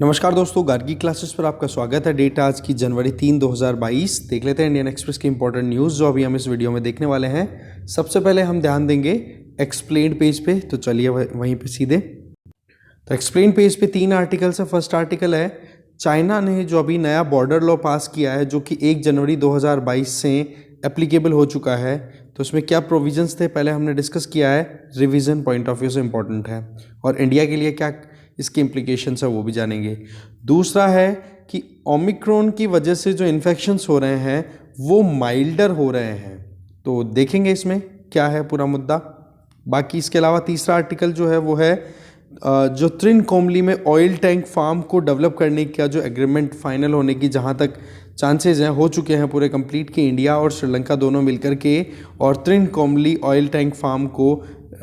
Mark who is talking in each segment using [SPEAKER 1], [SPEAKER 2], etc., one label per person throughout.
[SPEAKER 1] नमस्कार दोस्तों, गार्गी क्लासेस पर आपका स्वागत है। डेट आज की जनवरी 3, 2022। देख लेते हैं इंडियन एक्सप्रेस की इंपॉर्टेंट न्यूज़ जो अभी हम इस वीडियो में देखने वाले हैं। सबसे पहले हम ध्यान देंगे एक्सप्लेन्ड पेज पे, तो चलिए वहीं पे सीधे। तो एक्सप्लेन पेज पे 3 आर्टिकल्स है। फर्स्ट आर्टिकल है चाइना ने जो अभी नया बॉर्डर लॉ पास किया है जो कि 1 जनवरी 2022 से एप्लीकेबल हो चुका है। तो उसमें क्या प्रोविजंस थे पहले हमने डिस्कस किया है, रिवीजन पॉइंट ऑफ व्यू से इम्पोर्टेंट है, और इंडिया के लिए क्या इसके इम्प्लीकेशंस है वो भी जानेंगे। दूसरा है कि ओमिक्रॉन की वजह से जो इन्फेक्शंस हो रहे हैं वो माइल्डर हो रहे हैं, तो देखेंगे इसमें क्या है पूरा मुद्दा। बाकी इसके अलावा तीसरा आर्टिकल जो है वो है जो त्रिनकोमली में ऑयल टैंक फार्म को डेवलप करने का जो एग्रीमेंट फाइनल होने की जहाँ तक चांसेस हैं हो चुके हैं पूरे कंप्लीट, कि इंडिया और श्रीलंका दोनों मिलकर के और त्रिनकोमली ऑयल टैंक फार्म को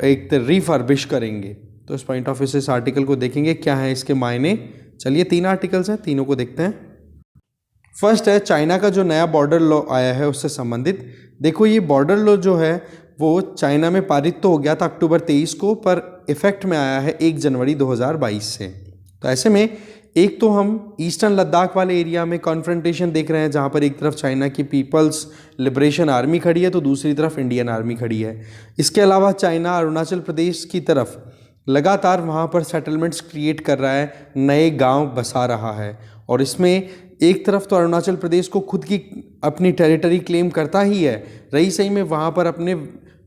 [SPEAKER 1] एक रिफर्बिश करेंगे। तो इस पॉइंट ऑफ व्यू से इस आर्टिकल को देखेंगे क्या है इसके मायने। चलिए 3 आर्टिकल्स हैं, तीनों को देखते हैं। फर्स्ट है चाइना का जो नया बॉर्डर लॉ आया है उससे संबंधित। देखो ये बॉर्डर लॉ जो है वो चाइना में पारित तो हो गया था अक्टूबर 23 को, पर इफेक्ट में आया है 1 जनवरी 2022 से। तो ऐसे में एक तो हम ईस्टर्न लद्दाख वाले एरिया में कॉन्फ्रंटेशन देख रहे हैं जहाँ पर एक तरफ चाइना की पीपल्स लिबरेशन आर्मी खड़ी है तो दूसरी तरफ इंडियन आर्मी खड़ी है। इसके अलावा चाइना अरुणाचल प्रदेश की तरफ लगातार वहाँ पर सेटलमेंट्स क्रिएट कर रहा है, नए गांव बसा रहा है, और इसमें एक तरफ तो अरुणाचल प्रदेश को खुद की अपनी टेरिटरी क्लेम करता ही है, रही सही में वहाँ पर अपने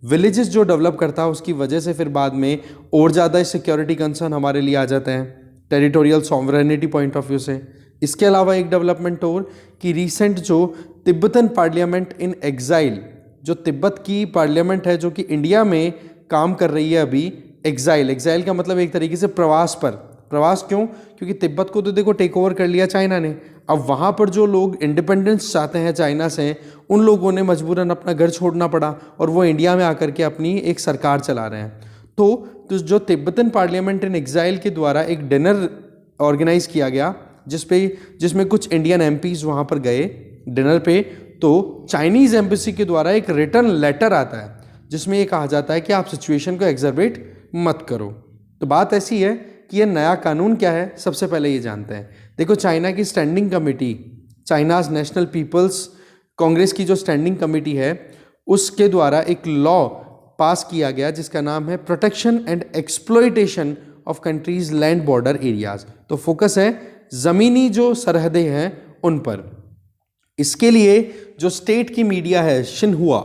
[SPEAKER 1] विलेजेस जो डेवलप करता है उसकी वजह से फिर बाद में और ज़्यादा सिक्योरिटी कंसर्न हमारे लिए आ जाते हैं territorial sovereignty point of view से। इसके अलावा एक डेवलपमेंट और कि रिसेंट जो तिब्बतन पार्लियामेंट इन एग्जाइल, जो तिब्बत की पार्लियामेंट है जो कि इंडिया में काम कर रही है अभी, एग्जाइल का मतलब एक तरीके से प्रवास पर। प्रवास क्यों? क्योंकि तिब्बत को तो देखो टेक ओवर कर लिया चाइना ने। अब वहाँ पर जो लोग इंडिपेंडेंस चाहते हैं चाइना से, उन लोगों ने मजबूरन अपना घर छोड़ना पड़ा और वो इंडिया में आकर के अपनी एक सरकार चला रहे हैं। तो जो तिब्बतन पार्लियामेंट इन एग्जाइल के द्वारा एक डिनर ऑर्गेनाइज किया गया जिसमें कुछ इंडियन एमपीज वहाँ पर गए डिनर पे, तो चाइनीज़ एम्बेसी के द्वारा एक रिटर्न लेटर आता है जिसमें ये कहा जाता है कि आप सिचुएशन को एग्जर्बेट मत करो। तो बात ऐसी है कि ये नया कानून क्या है, सबसे पहले ये जानते हैं। देखो चाइना की standing committee, China's national people's congress की जो स्टैंडिंग कमेटी है उसके द्वारा एक लॉ पास किया गया जिसका नाम है protection and exploitation of countries land border areas. तो फोकस है ज़मीनी जो सरहदें हैं उन पर। इसके लिए जो स्टेट की मीडिया है शिन्हुआ,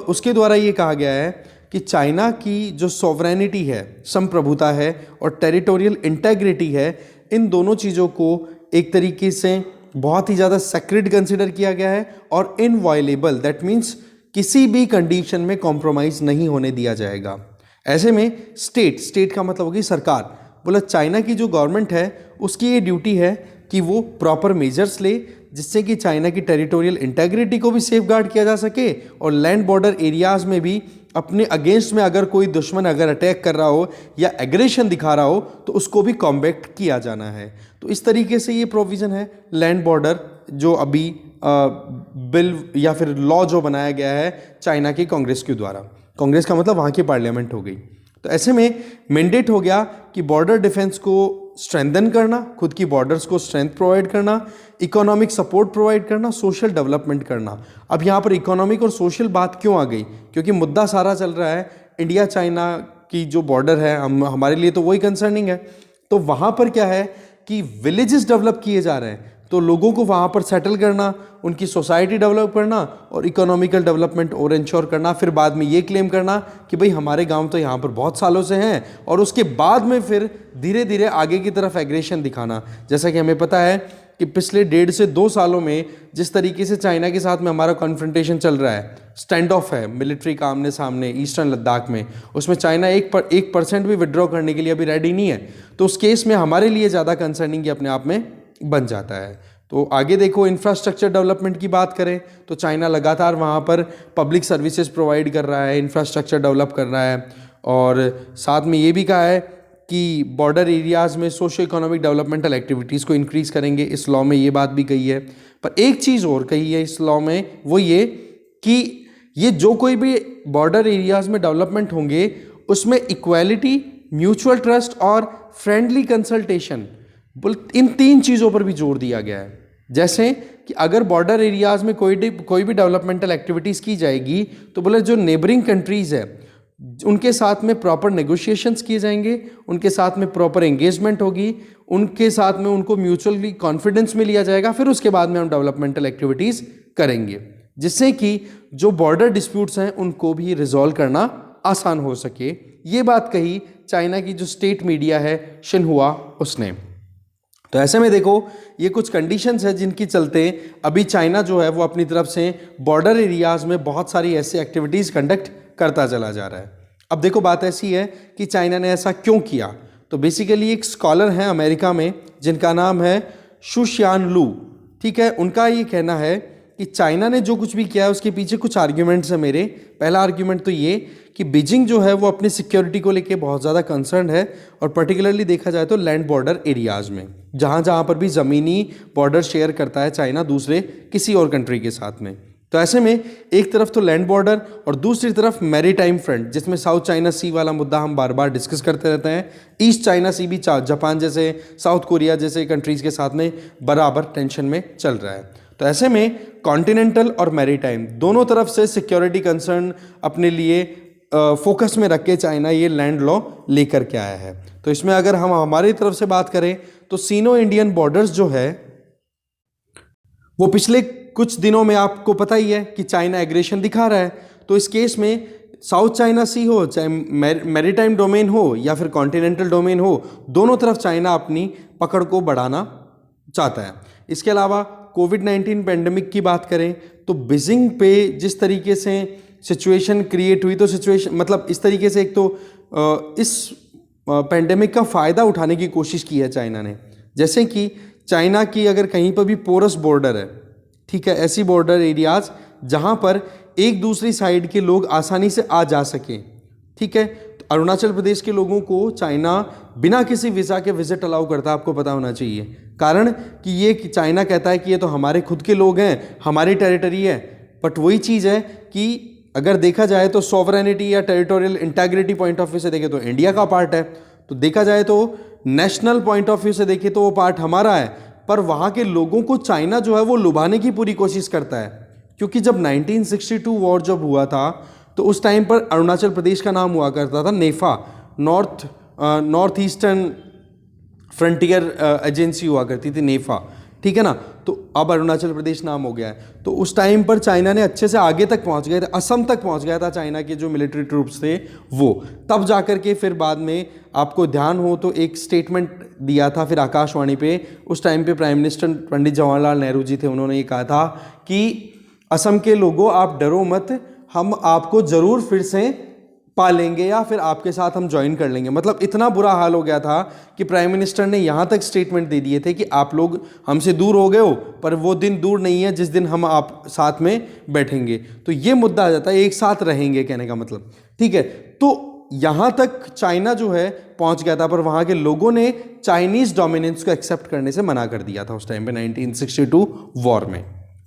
[SPEAKER 1] उसके द्वारा ये कहा गया है कि चाइना की जो सॉवरेनिटी है, संप्रभुता है, और टेरिटोरियल इंटेग्रिटी है, इन दोनों चीज़ों को एक तरीके से बहुत ही ज़्यादा सेक्रेड कंसिडर किया गया है और इनवायलेबल, दैट मीन्स किसी भी कंडीशन में कॉम्प्रोमाइज़ नहीं होने दिया जाएगा। ऐसे में स्टेट का मतलब होगी सरकार, बोला चाइना की जो गवर्नमेंट है उसकी ये ड्यूटी है कि वो प्रॉपर मेजर्स ले जिससे कि चाइना की टेरिटोरियल इंटेग्रिटी को भी सेफगार्ड किया जा सके और लैंड बॉर्डर एरियाज़ में भी अपने अगेंस्ट में अगर कोई दुश्मन अगर अटैक कर रहा हो या एग्रेशन दिखा रहा हो तो उसको भी कॉम्बैक्ट किया जाना है। तो इस तरीके से ये प्रोविज़न है लैंड बॉर्डर जो अभी बिल या फिर लॉ जो बनाया गया है चाइना की कांग्रेस के द्वारा। कांग्रेस का मतलब वहाँ की पार्लियामेंट हो गई। तो ऐसे में मैंडेट हो गया कि बॉर्डर डिफेंस को स्ट्रेंथन करना, खुद की बॉर्डर्स को स्ट्रेंथ प्रोवाइड करना, इकोनॉमिक सपोर्ट प्रोवाइड करना, सोशल डेवलपमेंट करना। अब यहाँ पर इकोनॉमिक और सोशल बात क्यों आ गई? क्योंकि मुद्दा सारा चल रहा है इंडिया चाइना की जो बॉर्डर है, हमारे लिए तो वही कंसर्निंग है। तो वहाँ पर क्या है कि विलेजेस डेवलप किए जा रहे हैं, तो लोगों को वहाँ पर सेटल करना, उनकी सोसाइटी डेवलप करना और इकोनॉमिकल डेवलपमेंट और इंश्योर करना, फिर बाद में ये क्लेम करना कि भाई हमारे गांव तो यहाँ पर बहुत सालों से हैं, और उसके बाद में फिर धीरे धीरे आगे की तरफ एग्रेशन दिखाना। जैसा कि हमें पता है कि पिछले 1.5 से 2 सालों में जिस तरीके से चाइना के साथ में हमारा कॉन्फ्रंटेशन चल रहा है, स्टैंड ऑफ है मिलिट्री का आमने सामने ईस्टर्न लद्दाख में, उसमें चाइना 1% भी विड्रॉ करने के लिए अभी रेडी नहीं है। तो उस केस में हमारे लिए ज़्यादा कंसर्निंग अपने आप में बन जाता है। तो आगे देखो इंफ्रास्ट्रक्चर डेवलपमेंट की बात करें तो चाइना लगातार वहाँ पर पब्लिक सर्विसेज प्रोवाइड कर रहा है, इंफ्रास्ट्रक्चर डेवलप कर रहा है, और साथ में ये भी कहा है कि बॉर्डर एरियाज़ में सोशो इकोनॉमिक डेवलपमेंटल एक्टिविटीज़ को इंक्रीज़ करेंगे। इस लॉ में ये बात भी कही है। पर एक चीज़ और कही है इस लॉ में, वो ये कि ये जो कोई भी बॉर्डर एरियाज़ में डेवलपमेंट होंगे उसमें इक्वालिटी, म्यूचुअल ट्रस्ट और फ्रेंडली कंसल्टेशन इन 3 चीज़ों पर भी जोर दिया गया है। जैसे कि अगर बॉर्डर एरियाज में कोई भी डेवलपमेंटल एक्टिविटीज़ की जाएगी तो बोले जो नेबरिंग कंट्रीज़ है उनके साथ में प्रॉपर नेगोशिएशंस किए जाएंगे, उनके साथ में प्रॉपर एंगेजमेंट होगी, उनके साथ में उनको म्यूचुअली कॉन्फिडेंस में लिया जाएगा, फिर उसके बाद में हम डेवलपमेंटल एक्टिविटीज़ करेंगे, जिससे कि जो बॉर्डर डिस्प्यूट्स हैं उनको भी रिजॉल्व करना आसान हो सके। ये बात कही चाइना की जो स्टेट मीडिया है शिन्हुआ उसने। तो ऐसे में देखो ये कुछ कंडीशंस है जिनकी चलते अभी चाइना जो है वो अपनी तरफ से बॉर्डर एरियाज में बहुत सारी ऐसी एक्टिविटीज़ कंडक्ट करता चला जा रहा है। अब देखो बात ऐसी है कि चाइना ने ऐसा क्यों किया। तो बेसिकली एक स्कॉलर हैं अमेरिका में जिनका नाम है शुशियान लू, ठीक है, उनका ये कहना है कि चाइना ने जो कुछ भी किया है उसके पीछे कुछ आर्ग्यूमेंट्स हैं मेरे। पहला आर्ग्यूमेंट तो ये कि बीजिंग जो है वो अपनी सिक्योरिटी को लेके बहुत ज़्यादा कंसर्न है, और पर्टिकुलरली देखा जाए तो लैंड बॉर्डर एरियाज़ में जहाँ जहाँ पर भी ज़मीनी बॉर्डर शेयर करता है चाइना दूसरे किसी और कंट्री के साथ में। तो ऐसे में एक तरफ तो लैंड बॉर्डर और दूसरी तरफ मैरीटाइम फ्रंट, जिसमें साउथ चाइना सी वाला मुद्दा हम बार बार डिस्कस करते रहते हैं। ईस्ट चाइना सी भी जापान जैसे, साउथ कोरिया जैसे कंट्रीज़ के साथ में बराबर टेंशन में चल रहा है। तो ऐसे में कॉन्टिनेंटल और मैरीटाइम दोनों तरफ से सिक्योरिटी कंसर्न अपने लिए फोकस में रख के चाइना ये लैंड लॉ लेकर के आया है। तो इसमें अगर हम हमारी तरफ से बात करें तो सीनो इंडियन बॉर्डर्स जो है वो पिछले कुछ दिनों में आपको पता ही है कि चाइना एग्रेशन दिखा रहा है। तो इस केस में साउथ चाइना सी हो, चाहे मैरीटाइम डोमेन हो या फिर कॉन्टिनेंटल डोमेन हो, दोनों तरफ चाइना अपनी पकड़ को बढ़ाना चाहता है। इसके अलावा कोविड-19 पेंडेमिक की बात करें तो बीजिंग पे जिस तरीके से सिचुएशन क्रिएट हुई, तो सिचुएशन मतलब इस तरीके से एक तो इस पेंडेमिक का फ़ायदा उठाने की कोशिश की है चाइना ने। जैसे कि चाइना की अगर कहीं पर भी पोरस बॉर्डर है, ठीक है, ऐसी बॉर्डर एरियाज जहाँ पर एक दूसरी साइड के लोग आसानी से आ जा सकें, ठीक है। तो अरुणाचल प्रदेश के लोगों को चाइना बिना किसी वीज़ा के विजिट अलाउ करता है, आपको पता होना चाहिए। कारण कि ये चाइना कहता है कि ये तो हमारे खुद के लोग हैं, हमारी टेरिटरी है। बट वही चीज़ है कि अगर देखा जाए तो सॉवरेनिटी या territorial integrity point of view से देखें तो इंडिया का पार्ट है, तो देखा जाए तो नेशनल पॉइंट ऑफ व्यू से देखें तो वो पार्ट हमारा है। पर वहाँ के लोगों को चाइना जो है वो लुभाने की पूरी कोशिश करता है, क्योंकि जब 1962 वॉर जब हुआ था तो उस टाइम पर अरुणाचल प्रदेश का नाम हुआ करता था नेफा, नॉर्थ ईस्टर्न फ्रंटियर एजेंसी हुआ करती थी नेफा, ठीक है ना। तो अब अरुणाचल प्रदेश नाम हो गया है। तो उस टाइम पर चाइना ने अच्छे से आगे तक पहुंच गए थे, असम तक पहुंच गया था चाइना के जो मिलिट्री ट्रूप्स थे वो। तब जाकर के फिर बाद में आपको ध्यान हो तो एक स्टेटमेंट दिया था फिर आकाशवाणी पे, उस टाइम पे प्राइम मिनिस्टर पंडित जवाहरलाल नेहरू जी थे, उन्होंने ये कहा था कि असम के लोगों आप डरो मत, हम आपको ज़रूर फिर से पालेंगे या फिर आपके साथ हम ज्वाइन कर लेंगे। मतलब इतना बुरा हाल हो गया था कि प्राइम मिनिस्टर ने यहाँ तक स्टेटमेंट दे दिए थे कि आप लोग हमसे दूर हो गए हो, पर वो दिन दूर नहीं है जिस दिन हम आप साथ में बैठेंगे। तो ये मुद्दा आ जाता है, एक साथ रहेंगे कहने का मतलब, ठीक है। तो यहाँ तक चाइना जो है पहुँच गया था, पर वहाँ के लोगों ने चाइनीज़ डोमिनेंस को एक्सेप्ट करने से मना कर दिया था उस टाइम पे 1962 वॉर में।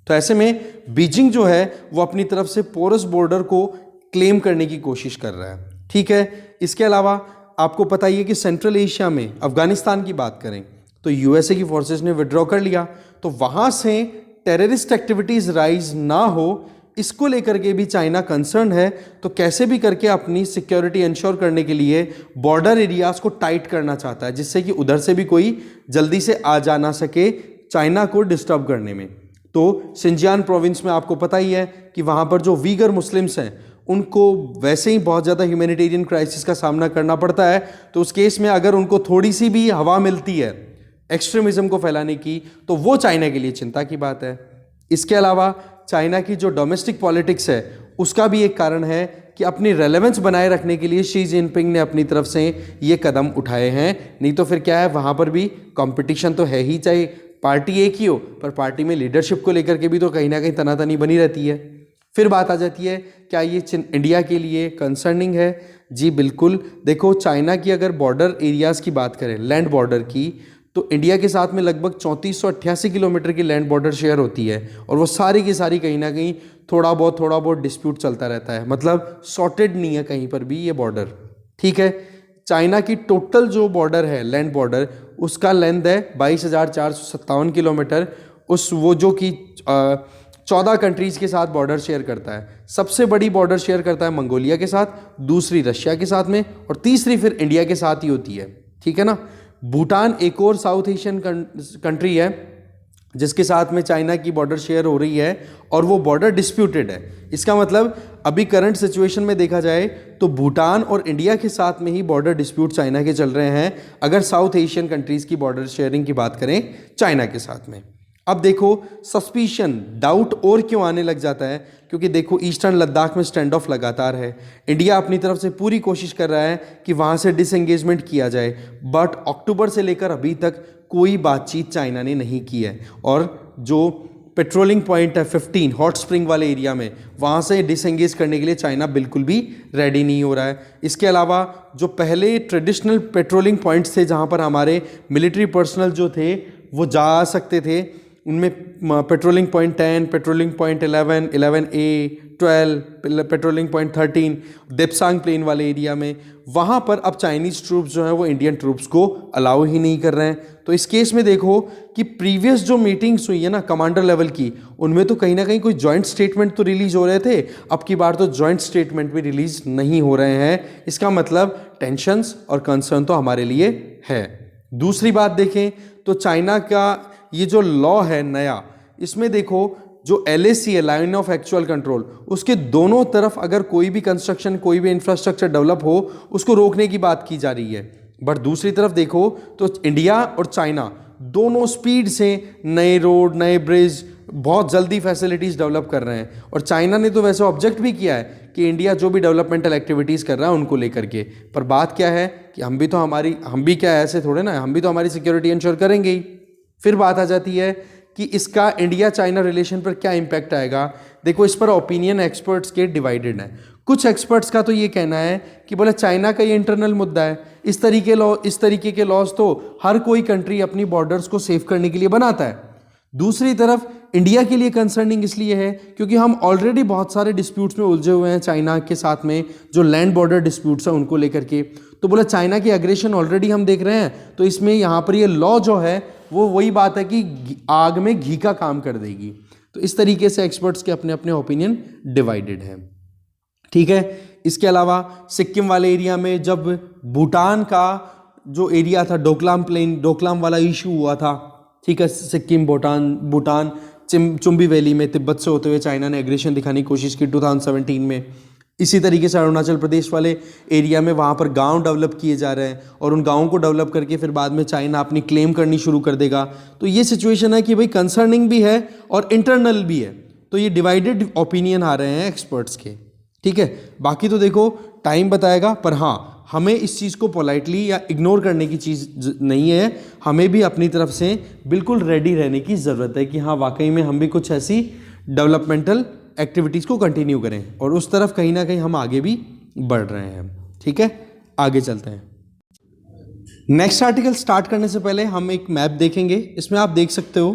[SPEAKER 1] तो ऐसे में बीजिंग जो है वो अपनी तरफ से पोरस बॉर्डर को क्लेम करने की कोशिश कर रहा है, ठीक है। इसके अलावा आपको पता ही है कि सेंट्रल एशिया में अफगानिस्तान की बात करें तो यूएसए की फोर्सेस ने विड्रॉ कर लिया, तो वहाँ से टेररिस्ट एक्टिविटीज़ राइज ना हो इसको लेकर के भी चाइना कंसर्न है। तो कैसे भी करके अपनी सिक्योरिटी इंश्योर करने के लिए बॉर्डर एरियाज़ को टाइट करना चाहता है, जिससे कि उधर से भी कोई जल्दी से आ जा ना सके चाइना को डिस्टर्ब करने में। तो सिंजियान प्रोविंस में आपको पता ही है कि वहाँ पर जो वीगर मुस्लिम्स हैं उनको वैसे ही बहुत ज़्यादा ह्यूमैनिटेरियन क्राइसिस का सामना करना पड़ता है। तो उस केस में अगर उनको थोड़ी सी भी हवा मिलती है एक्सट्रीमिज्म को फैलाने की, तो वो चाइना के लिए चिंता की बात है। इसके अलावा चाइना की जो डोमेस्टिक पॉलिटिक्स है उसका भी एक कारण है कि अपनी रेलेवेंस बनाए रखने के लिए शी जिनपिंग ने अपनी तरफ से ये कदम उठाए हैं। नहीं तो फिर क्या है, वहाँ पर भी कंपटीशन तो है ही, चाहे पार्टी एक ही हो, पर पार्टी में लीडरशिप को लेकर के भी तो कहीं ना कहीं तनातनी बनी रहती है। फिर बात आ जाती है क्या ये इंडिया के लिए कंसर्निंग है? जी बिल्कुल। देखो चाइना की अगर बॉर्डर एरियाज़ की बात करें, लैंड बॉर्डर की, तो इंडिया के साथ में लगभग 3488 किलोमीटर की लैंड बॉर्डर शेयर होती है, और वो सारी की सारी कहीं ना कहीं थोड़ा बहुत डिस्प्यूट चलता रहता है। मतलब सॉर्टेड नहीं है कहीं पर भी ये बॉर्डर, ठीक है। चाइना की टोटल जो बॉर्डर है लैंड बॉर्डर उसका लेंथ है 22,457 किलोमीटर। उस वो जो कि 14 कंट्रीज़ के साथ बॉर्डर शेयर करता है। सबसे बड़ी बॉर्डर शेयर करता है मंगोलिया के साथ, दूसरी रशिया के साथ में, और तीसरी फिर इंडिया के साथ ही होती है, ठीक है ना। भूटान एक और साउथ एशियन कंट्री है जिसके साथ में चाइना की बॉर्डर शेयर हो रही है, और वो बॉर्डर डिस्प्यूटेड है। इसका मतलब अभी करंट सिचुएशन में देखा जाए तो भूटान और इंडिया के साथ में ही बॉर्डर डिस्प्यूट चाइना के चल रहे हैं, अगर साउथ एशियन कंट्रीज़ की बॉर्डर शेयरिंग की बात करें चाइना के साथ में। अब देखो सस्पिशन, डाउट और क्यों आने लग जाता है, क्योंकि देखो ईस्टर्न लद्दाख में स्टैंड ऑफ लगातार है। इंडिया अपनी तरफ से पूरी कोशिश कर रहा है कि वहाँ से डिसएंगेजमेंट किया जाए, बट अक्टूबर से लेकर अभी तक कोई बातचीत चाइना ने नहीं की है। और जो पेट्रोलिंग पॉइंट है 15 हॉट स्प्रिंग वाले एरिया में, वहाँ से डिसएंगेज करने के लिए चाइना बिल्कुल भी रेडी नहीं हो रहा है। इसके अलावा जो पहले ट्रेडिशनल पेट्रोलिंग पॉइंट्स थे जहाँ पर हमारे मिलिट्री पर्सनल जो थे वो जा सकते थे, उनमें patrolling point 10, patrolling point 11, 11A, 12, patrolling point 13, Depsang plain वाले एरिया में, वहाँ पर अब चाइनीज़ ट्रूप्स जो हैं वो इंडियन ट्रूप्स को अलाउ ही नहीं कर रहे हैं। तो इस केस में देखो कि प्रीवियस जो मीटिंग्स हुई है ना कमांडर लेवल की, उनमें तो कहीं ना कहीं कोई जॉइंट स्टेटमेंट तो रिलीज हो रहे थे, अब की बार तो जॉइंट स्टेटमेंट भी रिलीज नहीं हो रहे हैं। इसका मतलब टेंशंस और कंसर्न तो हमारे लिए है। दूसरी बात देखें तो चाइना का ये जो लॉ है नया, इसमें देखो जो LAC है, लाइन ऑफ एक्चुअल कंट्रोल, उसके दोनों तरफ अगर कोई भी कंस्ट्रक्शन, कोई भी इंफ्रास्ट्रक्चर डेवलप हो, उसको रोकने की बात की जा रही है। बट दूसरी तरफ देखो तो इंडिया और चाइना दोनों स्पीड से नए रोड, नए ब्रिज, बहुत जल्दी फैसिलिटीज़ डेवलप कर रहे हैं। और चाइना ने तो वैसे ऑब्जेक्ट भी किया है कि इंडिया जो भी डेवलपमेंटल एक्टिविटीज़ कर रहा है उनको लेकर के, पर बात क्या है कि हम भी क्या है, ऐसे थोड़े ना, हम भी तो हमारी सिक्योरिटी इंश्योर करेंगे ही। फिर बात आ जाती है कि इसका इंडिया चाइना रिलेशन पर क्या इम्पैक्ट आएगा। देखो इस पर ओपिनियन एक्सपर्ट्स के डिवाइडेड हैं। कुछ एक्सपर्ट्स का तो ये कहना है कि बोले चाइना का ये इंटरनल मुद्दा है, इस तरीके के लॉज तो हर कोई कंट्री अपनी बॉर्डर्स को सेफ करने के लिए बनाता है। दूसरी तरफ इंडिया के लिए कंसर्निंग इसलिए है क्योंकि हम ऑलरेडी बहुत सारे डिस्प्यूट्स में उलझे हुए हैं चाइना के साथ में, जो लैंड बॉर्डर डिस्प्यूट्स हैं उनको लेकर के। तो बोला चाइना की एग्रेशन ऑलरेडी हम देख रहे हैं, तो इसमें यहाँ पर ये लॉ जो है वो वही बात है कि आग में घी का काम कर देगी। तो इस तरीके से एक्सपर्ट्स के अपने अपने ओपिनियन डिवाइडेड हैं, ठीक है। इसके अलावा सिक्किम वाले एरिया में जब भूटान का जो एरिया था, डोकलाम वाला इशू हुआ था, ठीक है, सिक्किम भूटान चुम्बी वैली में तिब्बत से होते हुए चाइना ने एग्रेशन दिखाने की कोशिश की 2017 में। इसी तरीके से अरुणाचल प्रदेश वाले एरिया में वहाँ पर गांव डेवलप किए जा रहे हैं, और उन गांवों को डेवलप करके फिर बाद में चाइना अपनी क्लेम करनी शुरू कर देगा। तो ये सिचुएशन है कि भाई कंसर्निंग भी है और इंटरनल भी है। तो ये डिवाइडेड ओपिनियन आ रहे हैं एक्सपर्ट्स के, ठीक है। बाकी तो देखो टाइम बताएगा, पर हाँ हमें इस चीज़ को पोलाइटली या इग्नोर करने की चीज़ नहीं है, हमें भी अपनी तरफ से बिल्कुल रेडी रहने की ज़रूरत है कि हाँ वाकई में हम भी कुछ ऐसी डेवलपमेंटल एक्टिविटीज़ को कंटिन्यू करें, और उस तरफ कहीं ना कहीं हम आगे भी बढ़ रहे हैं, ठीक है। आगे चलते हैं। नेक्स्ट आर्टिकल स्टार्ट करने से पहले हम एक मैप देखेंगे। इसमें आप देख सकते हो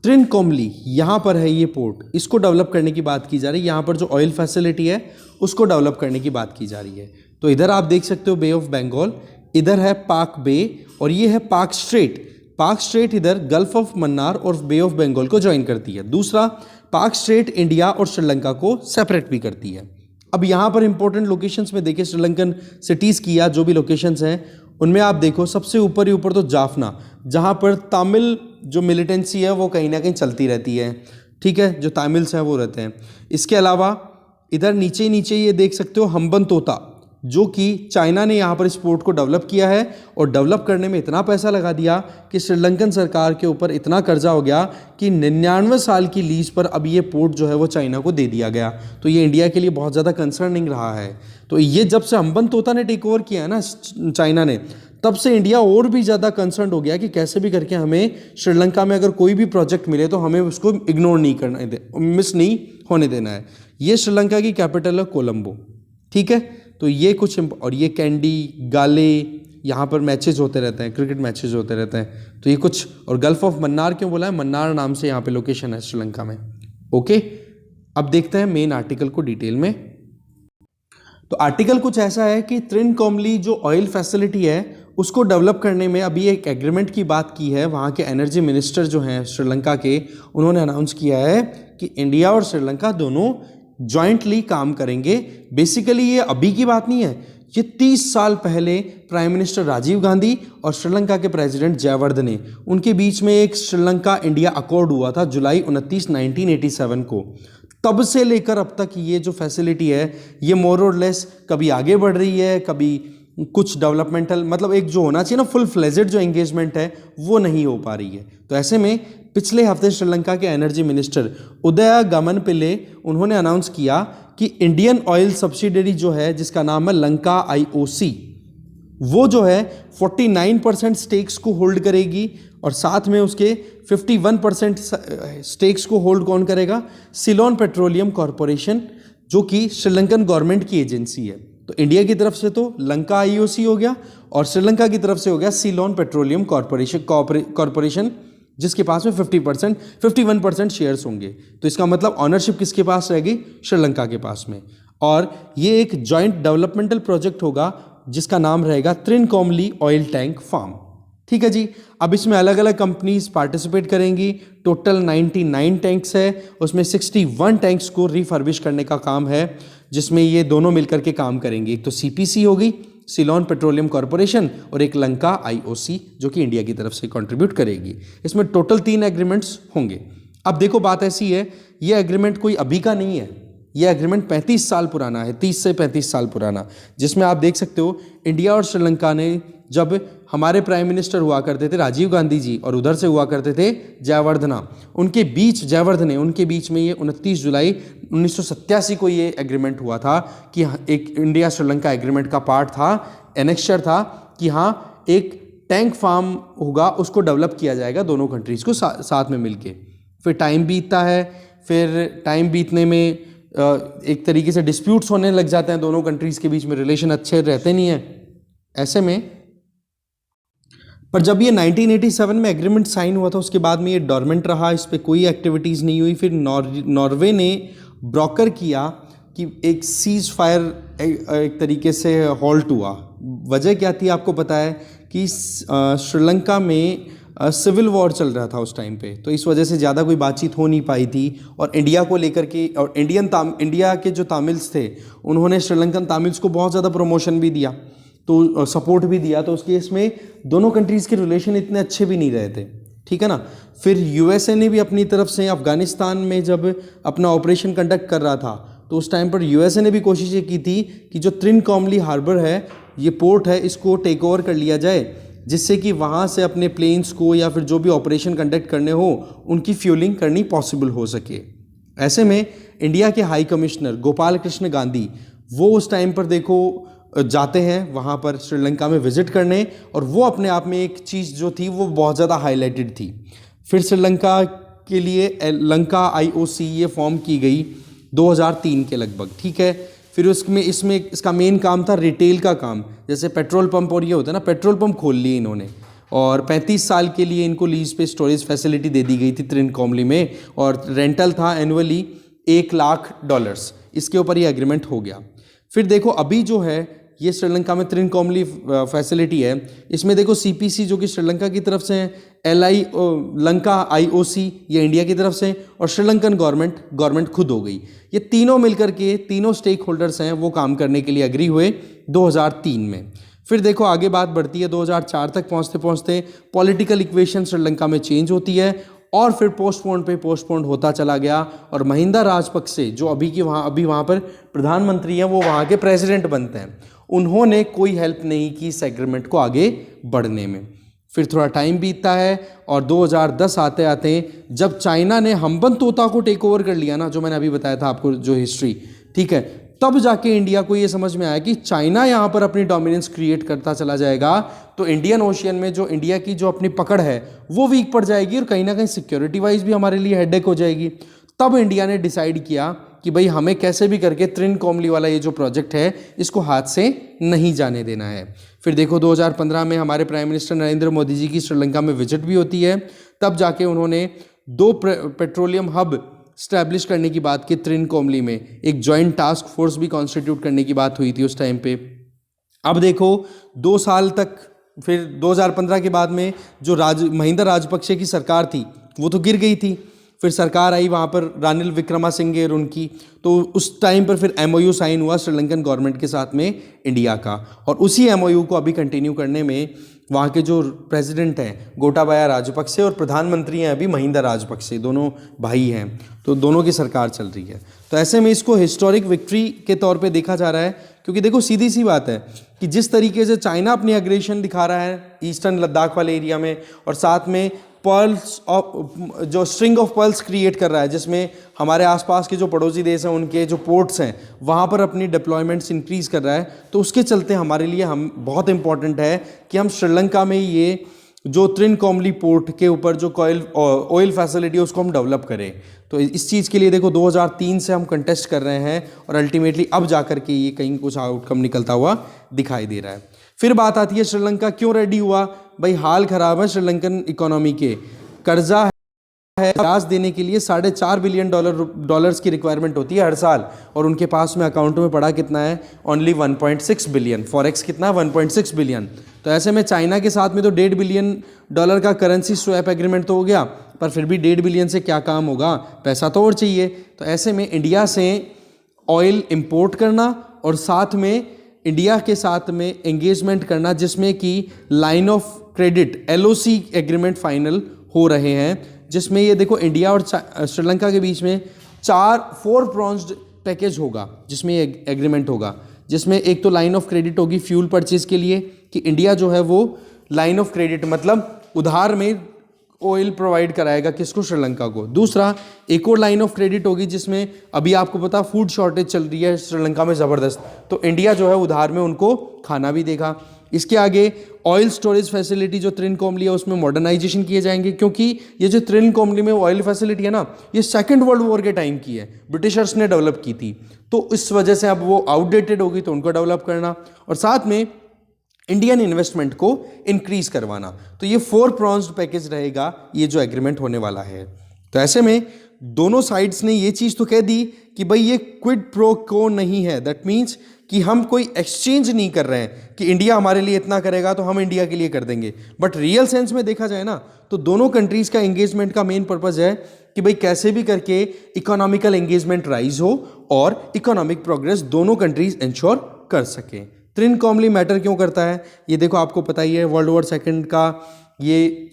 [SPEAKER 1] त्रिनकोमली, यहाँ पर है ये पोर्ट, इसको डेवलप करने की बात की जा रही है। यहाँ पर जो ऑयल फैसिलिटी है उसको डेवलप करने की बात की जा रही है। तो इधर आप देख सकते हो बे ऑफ बंगाल, इधर है पाक बे, और ये है पाक स्ट्रेट। पाक स्ट्रेट इधर गल्फ ऑफ मन्नार और बे ऑफ बंगाल को ज्वाइन करती है। दूसरा, पाक स्ट्रेट इंडिया और श्रीलंका को सेपरेट भी करती है। अब यहाँ पर इंपॉर्टेंट लोकेशंस में देखिए, श्रीलंकन सिटीज़ की या जो भी लोकेशंस हैं उनमें आप देखो सबसे ऊपर ही ऊपर तो जाफना, जहाँ पर तमिल जो मिलिटेंसी है वो कहीं ना कहीं चलती रहती है, ठीक है, जो तमिल्स हैं वो रहते हैं। इसके अलावा इधर नीचे नीचे ये देख सकते हो हम्बनतोता, जो कि चाइना ने यहाँ पर इस पोर्ट को डेवलप किया है, और डेवलप करने में इतना पैसा लगा दिया कि श्रीलंकन सरकार के ऊपर इतना कर्जा हो गया कि 99 साल की लीज पर अब ये पोर्ट जो है वो चाइना को दे दिया गया। तो ये इंडिया के लिए बहुत ज़्यादा कंसर्निंग रहा है। तो ये जब से हम्बनतोता ने टेक ओवर किया है ना चाइना ने, तब से इंडिया और भी ज़्यादा कंसर्न हो गया कि कैसे भी करके हमें श्रीलंका में अगर कोई भी प्रोजेक्ट मिले तो हमें उसको इग्नोर नहीं करना, मिस नहीं होने देना है। ये श्रीलंका की कैपिटल है कोलंबो, ठीक है। तो ये कुछ, और ये कैंडी गाले, यहाँ पर मैचेस होते रहते हैं, क्रिकेट मैचेस होते रहते हैं। तो ये कुछ, और गल्फ ऑफ मन्नार क्यों बोला है, मन्नार नाम से यहाँ पे लोकेशन है श्रीलंका में, ओके। अब देखते हैं मेन आर्टिकल को डिटेल में। तो आर्टिकल कुछ ऐसा है कि त्रिनकोमली जो ऑयल फैसिलिटी है उसको डेवलप करने में अभी एक एग्रीमेंट की बात की है। वहाँ के एनर्जी मिनिस्टर जो हैं श्रीलंका के, उन्होंने अनाउंस किया है कि इंडिया और श्रीलंका दोनों जॉइंटली काम करेंगे। बेसिकली ये अभी की बात नहीं है, ये 30 साल पहले प्राइम मिनिस्टर राजीव गांधी और श्रीलंका के प्रेसिडेंट जयवर्धने, उनके बीच में एक श्रीलंका इंडिया अकॉर्ड हुआ था जुलाई 29, 1987 को। तब से लेकर अब तक ये जो फैसिलिटी है ये मोर और लेस कभी आगे बढ़ रही है, कभी कुछ डेवलपमेंटल, मतलब एक जो होना चाहिए ना फुल फ्लेजेड जो एंगेजमेंट है वो नहीं हो पा रही है। तो ऐसे में पिछले हफ्ते श्रीलंका के एनर्जी मिनिस्टर उदया गमनपिल्ले, उन्होंने अनाउंस किया कि इंडियन ऑयल सब्सिडरी जो है जिसका नाम है लंका आईओसी, वो जो है 49% स्टेक्स को होल्ड करेगी और साथ में उसके 51% स्टेक्स को होल्ड कौन करेगा? सिलोन पेट्रोलियम कॉरपोरेशन, जो कि श्रीलंकन गवर्नमेंट की एजेंसी है। तो इंडिया की तरफ से तो लंका आईओसी हो गया और श्रीलंका की तरफ से हो गया सिलोन पेट्रोलियम कॉरपोरेशन, जिसके पास में 51% शेयर्स होंगे। तो इसका मतलब ऑनरशिप किसके पास रहेगी? श्रीलंका के पास में। और ये एक जॉइंट डेवलपमेंटल प्रोजेक्ट होगा जिसका नाम रहेगा त्रिनकोमली ऑयल टैंक फार्म। ठीक है जी। अब इसमें अलग अलग कंपनीज पार्टिसिपेट करेंगी। टोटल 99 टैंक्स है, उसमें 61 टैंक्स को रिफर्बिश करने का काम है, जिसमें ये दोनों मिलकर के काम करेंगे। एक तो सीपीसी होगी, सिलोन पेट्रोलियम कॉरपोरेशन, और एक लंका आईओसी जो कि इंडिया की तरफ से कंट्रीब्यूट करेगी। इसमें टोटल 3 एग्रीमेंट्स होंगे। अब देखो बात ऐसी है, ये एग्रीमेंट कोई अभी का नहीं है, ये एग्रीमेंट 35 साल पुराना है, 30 से 35 साल पुराना, जिसमें आप देख सकते हो इंडिया और श्रीलंका ने, जब हमारे प्राइम मिनिस्टर हुआ करते थे राजीव गांधी जी और उधर से हुआ करते थे जयवर्धने, उनके बीच में ये 29 जुलाई 1987 को ये एग्रीमेंट हुआ था कि एक इंडिया श्रीलंका एग्रीमेंट का पार्ट था, एनेक्चर था कि हाँ एक टैंक फार्म होगा, उसको डेवलप किया जाएगा दोनों कंट्रीज को साथ में मिलके। फिर टाइम बीतता है, फिर टाइम बीतने में एक तरीके से डिस्प्यूट्स होने लग जाते हैं, दोनों कंट्रीज के बीच में रिलेशन अच्छे रहते नहीं हैं। ऐसे में पर जब ये 1987 में एग्रीमेंट साइन हुआ था, उसके बाद में ये डॉर्मेंट रहा, इस पर कोई एक्टिविटीज़ नहीं हुई। फिर नॉर्वे ने ब्रोकर किया कि एक सीज फायर एक तरीके से हॉल्ट हुआ। वजह क्या थी आपको पता है कि श्रीलंका में सिविल वॉर चल रहा था उस टाइम पे, तो इस वजह से ज़्यादा कोई बातचीत हो नहीं पाई थी। और इंडिया को लेकर के, और इंडिया के जो तमिल्स थे उन्होंने श्रीलंकन तमिल्स को बहुत ज़्यादा प्रमोशन भी दिया, तो सपोर्ट भी दिया। तो उस केस में दोनों कंट्रीज़ के रिलेशन इतने अच्छे भी नहीं रहे थे, ठीक है ना। फिर यूएसए ने भी अपनी तरफ से अफ़गानिस्तान में जब अपना ऑपरेशन कंडक्ट कर रहा था, तो उस टाइम पर यूएसए ने भी कोशिशें की थी कि जो त्रिनकोमली हार्बर है, ये पोर्ट है, इसको टेक ओवर कर लिया जाए, जिससे कि वहाँ से अपने प्लेन्स को या फिर जो भी ऑपरेशन कंडक्ट करने हो उनकी फ्यूलिंग करनी पॉसिबल हो सके। ऐसे में इंडिया के हाई कमिश्नर गोपाल कृष्ण गांधी, वो उस टाइम पर देखो जाते हैं वहाँ पर श्रीलंका में विजिट करने, और वो अपने आप में एक चीज़ जो थी वो बहुत ज़्यादा हाईलाइटेड थी। फिर श्रीलंका के लिए लंका आईओसी ये फॉर्म की गई 2003 के लगभग, ठीक है। फिर इसमें इसका मेन काम था रिटेल का काम, जैसे पेट्रोल पंप और ये होता है ना, पेट्रोल पंप खोल लिए इन्होंने, और 35 साल के लिए इनको लीज पे स्टोरेज फैसिलिटी दे दी गई थी त्रिनकोमली में, और रेंटल था एनुअली $1 लाख। इसके ऊपर ये एग्रीमेंट हो गया। फिर देखो अभी जो है ये श्रीलंका में त्रिनकोमली फैसिलिटी है, इसमें देखो सीपीसी जो कि श्रीलंका की तरफ से है, लंका आईओसी ये इंडिया की तरफ से, और श्रीलंकन गवर्नमेंट खुद हो गई। ये तीनों मिलकर के, तीनों स्टेक होल्डर्स हैं, वो काम करने के लिए एग्री हुए 2003 में। फिर देखो आगे बात बढ़ती है, 2004 तक पहुँचते पहुँचते पॉलिटिकल इक्वेशन श्रीलंका में चेंज होती है, और फिर पोस्टपोन होता चला गया, और महिंदा राजपक्षे जो अभी वहाँ पर प्रधानमंत्री हैं, वो वहाँ के प्रेसिडेंट बनते हैं, उन्होंने कोई हेल्प नहीं की इस एग्रीमेंट को आगे बढ़ने में। फिर थोड़ा टाइम बीतता है, और 2010 आते आते जब चाइना ने हम्बनतोता को टेक ओवर कर लिया ना, जो मैंने अभी बताया था आपको जो हिस्ट्री, ठीक है, तब जाके इंडिया को ये समझ में आया कि चाइना यहाँ पर अपनी डोमिनेंस क्रिएट करता चला जाएगा, तो इंडियन ओशियन में जो इंडिया की जो अपनी पकड़ है वो वीक पड़ जाएगी, और कहीं ना कहीं सिक्योरिटी वाइज भी हमारे लिए हेडेक हो जाएगी। तब इंडिया ने डिसाइड किया कि भाई हमें कैसे भी करके त्रिनकोमली वाला ये जो प्रोजेक्ट है इसको हाथ से नहीं जाने देना है। फिर देखो 2015 में हमारे प्राइम मिनिस्टर नरेंद्र मोदी जी की श्रीलंका में विजिट भी होती है, तब जाके उन्होंने 2 पेट्रोलियम हब स्टैब्लिश करने की बात की त्रिनकोमली में, एक जॉइंट टास्क फोर्स भी कॉन्स्टिट्यूट करने की बात हुई थी उस टाइम पे। अब देखो 2 साल तक फिर 2015 के बाद में जो महिंदा राजपक्षे की सरकार थी वो तो गिर गई थी, फिर सरकार आई वहाँ पर रानिल विक्रमासिंघे और उनकी, तो उस टाइम पर फिर एमओयू साइन हुआ श्रीलंकन गवर्नमेंट के साथ में इंडिया का, और उसी एमओयू को अभी कंटिन्यू करने में वहाँ के जो प्रेसिडेंट हैं गोटाबाया राजपक्षे और प्रधानमंत्री हैं अभी महिंदा राजपक्षे, दोनों भाई हैं, तो दोनों की सरकार चल रही है। तो ऐसे में इसको हिस्टोरिक विक्ट्री के तौर पे देखा जा रहा है, क्योंकि देखो सीधी सी बात है कि जिस तरीके से चाइना अपनी एग्रेशन दिखा रहा है ईस्टर्न लद्दाख वाले एरिया में, और साथ में पर्ल्स ऑफ जो स्ट्रिंग ऑफ पर्ल्स क्रिएट कर रहा है, जिसमें हमारे आसपास के जो पड़ोसी देश हैं उनके जो पोर्ट्स हैं वहाँ पर अपनी डिप्लॉयमेंट्स इंक्रीज़ कर रहा है, तो उसके चलते हमारे लिए हम बहुत इंपॉर्टेंट है कि हम श्रीलंका में ये जो त्रिनकोमली पोर्ट के ऊपर जो ऑयल फैसिलिटी है उसको हम डेवलप करें। तो इस चीज़ के लिए देखो 2003 से हम कंटेस्ट कर रहे हैं और अल्टीमेटली अब जाकर के ये कहीं कुछ आउटकम निकलता हुआ दिखाई दे रहा है। फिर बात आती है श्रीलंका क्यों रेडी हुआ, भाई हाल खराब है श्रीलंकन इकोनॉमी के, कर्जा है, ब्याज देने के लिए $4.5 बिलियन डॉलर्स की रिक्वायरमेंट होती है हर साल, और उनके पास में अकाउंट में पड़ा कितना है, ओनली 1.6 बिलियन, फॉरेक्स कितना 1.6 बिलियन। तो ऐसे में चाइना के साथ में तो $1.5 बिलियन का करेंसी स्वैप एग्रीमेंट तो हो गया, पर फिर भी 1.5 बिलियन से क्या काम होगा, पैसा तो और चाहिए। तो ऐसे में इंडिया से ऑयल इंपोर्ट करना और साथ में इंडिया के साथ में एंगेजमेंट करना, जिसमें कि line of credit LOC agreement final हो रहे हैं, जिसमें ये देखो इंडिया और श्रीलंका के बीच में 4 प्रॉन्स्ड पैकेज होगा, जिसमें ये एग्रीमेंट होगा, जिसमें एक तो लाइन ऑफ क्रेडिट होगी फ्यूल परचेज के लिए, कि इंडिया जो है वो लाइन ऑफ क्रेडिट मतलब उधार में ऑयल प्रोवाइड कराएगा किसको, श्रीलंका को। दूसरा एक और लाइन ऑफ क्रेडिट होगी जिसमें अभी आपको पता फूड शॉर्टेज चल रही है श्रीलंका में ज़बरदस्त, तो इंडिया जो है उधार में उनको खाना भी देगा। इसके आगे ऑयल स्टोरेज फैसिलिटी जो त्रिनकोमली है उसमें मॉडर्नाइजेशन किए जाएंगे, क्योंकि ये जो त्रिनकोमली में ऑयल फैसिलिटी है ना, ये सेकेंड वर्ल्ड वॉर के टाइम की है, ब्रिटिशर्स ने डेवलप की थी, तो इस वजह से अब वो आउटडेटेड होगी, तो उनको डेवलप करना, और साथ में इंडियन इन्वेस्टमेंट को इंक्रीज करवाना। तो ये 4 प्रॉन्स्ड पैकेज रहेगा ये जो एग्रीमेंट होने वाला है। तो ऐसे में दोनों साइड्स ने ये चीज़ तो कह दी कि भाई ये क्विड प्रो को नहीं है, दैट मीन्स कि हम कोई एक्सचेंज नहीं कर रहे हैं कि इंडिया हमारे लिए इतना करेगा तो हम इंडिया के लिए कर देंगे, बट रियल सेंस में देखा जाए ना तो दोनों कंट्रीज़ का एंगेजमेंट का मेन पर्पज़ है कि भाई कैसे भी करके इकोनॉमिकल एंगेजमेंट राइज हो और इकोनॉमिक प्रोग्रेस दोनों कंट्रीज इंश्योर कर सकें। त्रिनकोमली मैटर क्यों करता है, ये देखो आपको पता ही है, वर्ल्ड वॉर सेकेंड का ये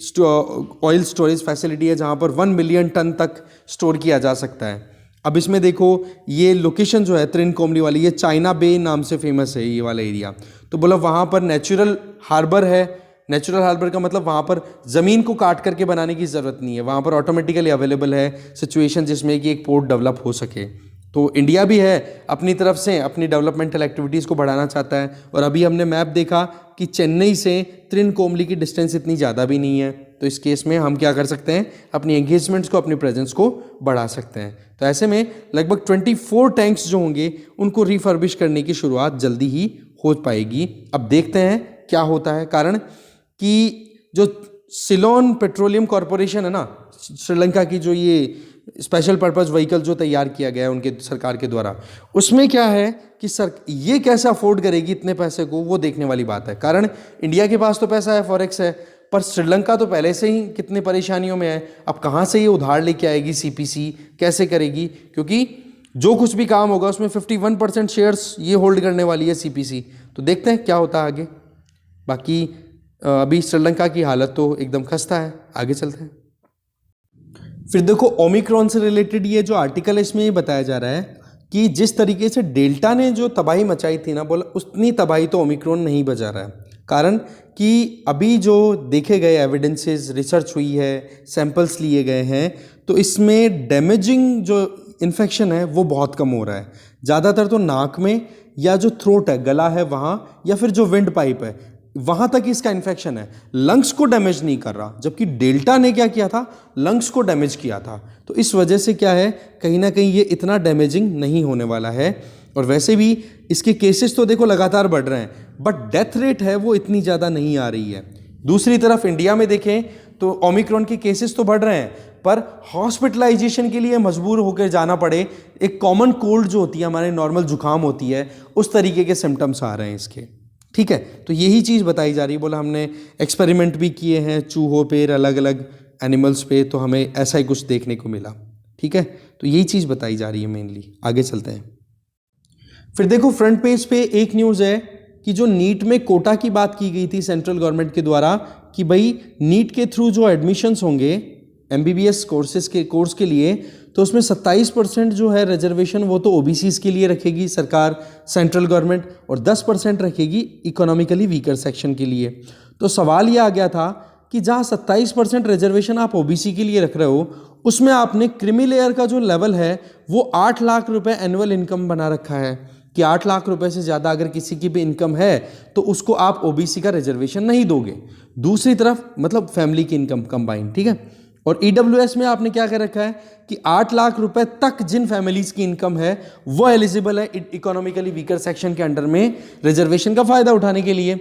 [SPEAKER 1] ऑयल स्टोरेज फैसिलिटी है जहाँ पर 1 मिलियन टन तक स्टोर किया जा सकता है। अब इसमें देखो ये लोकेशन जो है त्रिनकोमली वाली, ये चाइना बे नाम से फेमस है ये वाला एरिया, तो बोला वहाँ पर नेचुरल हार्बर है। नेचुरल हार्बर का मतलब वहाँ पर ज़मीन को काट करके बनाने की ज़रूरत नहीं है, वहाँ पर ऑटोमेटिकली अवेलेबल है सिचुएशन जिसमें कि एक पोर्ट डेवलप हो सके। तो इंडिया भी है अपनी तरफ से अपनी डेवलपमेंटल एक्टिविटीज़ को बढ़ाना चाहता है, और अभी हमने मैप देखा कि चेन्नई से त्रिनकोमली की डिस्टेंस इतनी ज़्यादा भी नहीं है, तो इस केस में हम क्या कर सकते हैं, अपनी एंगेजमेंट्स को अपनी प्रेजेंस को बढ़ा सकते हैं। तो ऐसे में लगभग 24 टैंक्स जो होंगे उनको रिफर्बिश करने की शुरुआत जल्दी ही हो पाएगी। अब देखते हैं क्या होता है, कारण कि जो सिलोन पेट्रोलियम कॉरपोरेशन है ना श्रीलंका की, जो ये स्पेशल पर्पस व्हीकल जो तैयार किया गया है उनके सरकार के द्वारा, उसमें क्या है कि सर ये कैसे अफोर्ड करेगी इतने पैसे को, वो देखने वाली बात है। कारण इंडिया के पास तो पैसा है, फॉरेक्स है, पर श्रीलंका तो पहले से ही कितने परेशानियों में है। अब कहाँ से ये उधार लेके आएगी, CPC कैसे करेगी, क्योंकि जो कुछ भी काम होगा उसमें 51% शेयर्स ये होल्ड करने वाली है CPC। तो देखते हैं क्या होता है आगे। बाकी अभी श्रीलंका की हालत तो एकदम खस्ता है, आगे चलते हैं। फिर देखो ओमिक्रॉन से रिलेटेड ये जो आर्टिकल है इसमें ये बताया जा रहा है कि जिस तरीके से डेल्टा ने जो तबाही मचाई थी ना, बोला उतनी तबाही तो ओमिक्रॉन नहीं बचा रहा है। कारण कि अभी जो देखे गए एविडेंसेस, रिसर्च हुई है, सैंपल्स लिए गए हैं, तो इसमें डैमेजिंग जो इन्फेक्शन है वो बहुत कम हो रहा है। ज़्यादातर तो नाक में या जो थ्रोट है, गला है वहाँ, या फिर जो विंड पाइप है वहाँ तक इसका इन्फेक्शन है, लंग्स को डैमेज नहीं कर रहा। जबकि डेल्टा ने क्या किया था, लंग्स को डैमेज किया था। तो इस वजह से क्या है, कहीं ना कहीं ये इतना डैमेजिंग नहीं होने वाला है। और वैसे भी इसके केसेस तो देखो लगातार बढ़ रहे हैं, बट डेथ रेट है वो इतनी ज़्यादा नहीं आ रही है। दूसरी तरफ इंडिया में देखें तो ओमिक्रॉन के केसेस तो बढ़ रहे हैं, पर हॉस्पिटलाइजेशन के लिए मजबूर होकर जाना पड़े, एक कॉमन कोल्ड जो होती है हमारे नॉर्मल जुकाम होती है, उस तरीके के सिम्टम्स आ रहे हैं इसके। ठीक है, तो यही चीज़ बताई जा रही है। बोला हमने एक्सपेरिमेंट भी किए हैं चूहों पे, अलग अलग एनिमल्स पे, तो हमें ऐसा ही कुछ देखने को मिला। ठीक है, तो यही चीज़ बताई जा रही है मेनली। आगे चलते हैं। फिर देखो फ्रंट पेज पे एक न्यूज़ है कि जो नीट में कोटा की बात की गई थी सेंट्रल गवर्नमेंट के द्वारा कि भाई नीट के थ्रू जो एडमिशन्स होंगे एमबीबीएस कोर्स के लिए, तो उसमें 27% जो है रिजर्वेशन वो तो ओबीसीज के लिए रखेगी सरकार, सेंट्रल गवर्नमेंट, और 10% रखेगी इकोनॉमिकली वीकर सेक्शन के लिए। तो सवाल ये आ गया था कि जहाँ 27% रिजर्वेशन आप ओबीसी के लिए रख रहे हो, उसमें आपने क्रीमी लेयर का जो लेवल है वो 8 लाख रुपए एनुअल इनकम बना रखा है कि 8 लाख रुपए से ज़्यादा अगर किसी की भी इनकम है तो उसको आप ओबीसी का रिजर्वेशन नहीं दोगे। दूसरी तरफ मतलब फैमिली की इनकम कंबाइंड, ठीक है। और ईडब्ल्यूएस में आपने क्या कर रखा है कि 8 लाख रुपए तक जिन फैमिलीज की इनकम है वो एलिजिबल है इकोनॉमिकली वीकर सेक्शन के अंडर में रिजर्वेशन का फायदा उठाने के लिए।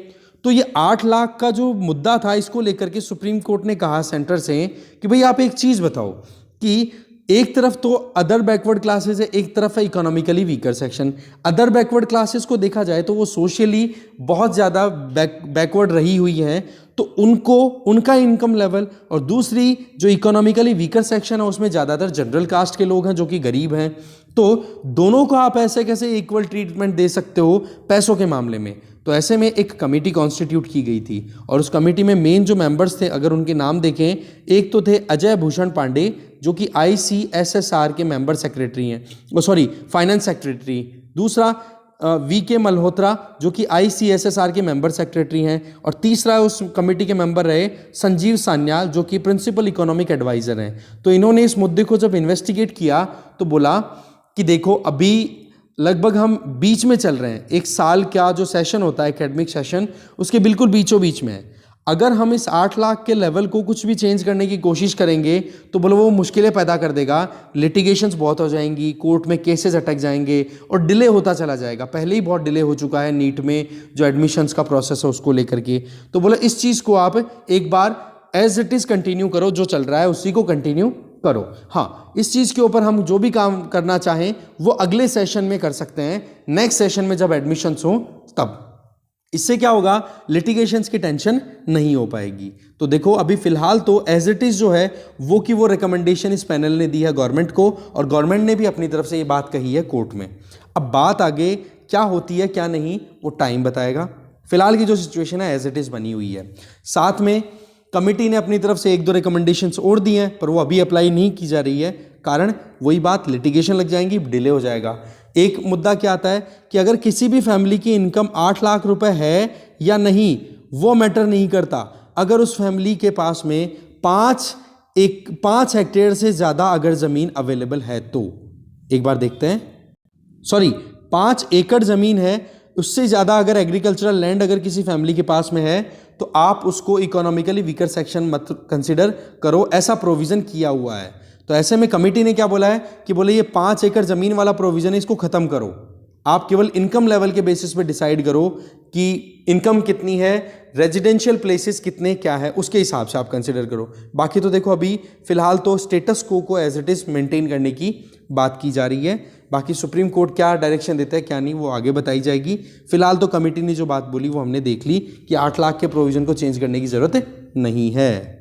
[SPEAKER 1] तो ये 8 लाख का जो मुद्दा था, इसको लेकर के सुप्रीम कोर्ट ने कहा सेंटर से कि भाई आप एक चीज बताओ कि एक तरफ तो अदर बैकवर्ड क्लासेस है, एक तरफ है economically weaker section. Other backward classes को देखा जाए तो वो सोशली बहुत ज़्यादा बैकवर्ड रही हुई है, तो उनको उनका इनकम लेवल, और दूसरी जो इकोनॉमिकली वीकर सेक्शन है उसमें ज़्यादातर जनरल कास्ट के लोग हैं जो कि गरीब हैं। तो दोनों को आप ऐसे कैसे इक्वल ट्रीटमेंट दे सकते हो पैसों के मामले में? तो ऐसे में एक कमेटी कॉन्स्टिट्यूट की गई थी और उस कमेटी में मेन जो मेंबर्स थे, अगर उनके नाम देखें, एक तो थे अजय भूषण पांडे जो कि ICSSR के मेंबर सेक्रेटरी हैं, सॉरी फाइनेंस सेक्रेटरी। दूसरा VK मल्होत्रा जो कि ICSSR के मेंबर सेक्रेटरी हैं, और तीसरा उस कमेटी के मेंबर रहे संजीव सान्याल जो कि प्रिंसिपल इकोनॉमिक एडवाइजर हैं। तो इन्होंने इस मुद्दे को जब इन्वेस्टिगेट किया तो बोला कि देखो अभी लगभग हम बीच में चल रहे हैं, एक साल का जो सेशन होता है एकेडमिक सेशन उसके बिल्कुल बीचों बीच में है। अगर हम इस 8 लाख के लेवल को कुछ भी चेंज करने की कोशिश करेंगे तो बोलो वो मुश्किलें पैदा कर देगा, लिटिगेशंस बहुत हो जाएंगी, कोर्ट में केसेस अटक जाएंगे और डिले होता चला जाएगा। पहले ही बहुत डिले हो चुका है नीट में जो एडमिशन्स का प्रोसेस है उसको लेकर के। तो बोला इस चीज़ को आप एक बार एज इट इज़ कंटिन्यू करो, जो चल रहा है उसी को कंटिन्यू करो। हाँ, इस चीज़ के ऊपर हम जो भी काम करना चाहें वो अगले सेशन में कर सकते हैं, नेक्स्ट सेशन में जब एडमिशन्स हो तब। इससे क्या होगा, लिटिगेशंस की टेंशन नहीं हो पाएगी। तो देखो अभी फिलहाल तो एज इट इज जो है वो रिकमेंडेशन इस पैनल ने दी है गवर्नमेंट को, और गवर्नमेंट ने भी अपनी तरफ से ये बात कही है कोर्ट में। अब बात आगे क्या होती है क्या नहीं वो टाइम बताएगा। फिलहाल की जो सिचुएशन है एज इट इज बनी हुई है। साथ में कमेटी ने अपनी तरफ से 1-2 रिकमेंडेशंस और दी हैं पर वो अभी अप्लाई नहीं की जा रही है, कारण वही बात, लिटिगेशन लग जाएंगी, डिले हो जाएगा। एक मुद्दा क्या आता है कि अगर किसी भी फैमिली की इनकम 8 लाख रुपए है या नहीं वो मैटर नहीं करता। अगर उस फैमिली के पास में 5 हेक्टेयर से ज़्यादा अगर ज़मीन अवेलेबल है तो, एक बार देखते हैं, 5 एकड़ ज़मीन है, उससे ज़्यादा अगर एग्रीकल्चरल लैंड अगर किसी फैमिली के पास में है तो आप उसको इकोनॉमिकली वीकर सेक्शन मत कंसिडर करो, ऐसा प्रोविज़न किया हुआ है। तो ऐसे में कमेटी ने क्या बोला है कि बोले ये 5 एकड़ ज़मीन वाला प्रोविज़न है, इसको ख़त्म करो। आप केवल इनकम लेवल के बेसिस पे डिसाइड करो कि इनकम कितनी है, रेजिडेंशियल प्लेसेस कितने क्या है, उसके हिसाब से आप कंसिडर करो। बाकी तो देखो अभी फ़िलहाल तो स्टेटस को एज इट इज़ मेंटेन करने की बात की जा रही है। बाकी सुप्रीम कोर्ट क्या डायरेक्शन देता है क्या नहीं वो आगे बताई जाएगी। फिलहाल तो कमेटी ने जो बात बोली वो हमने देख ली कि 8 लाख के प्रोविज़न को चेंज करने की ज़रूरत नहीं है।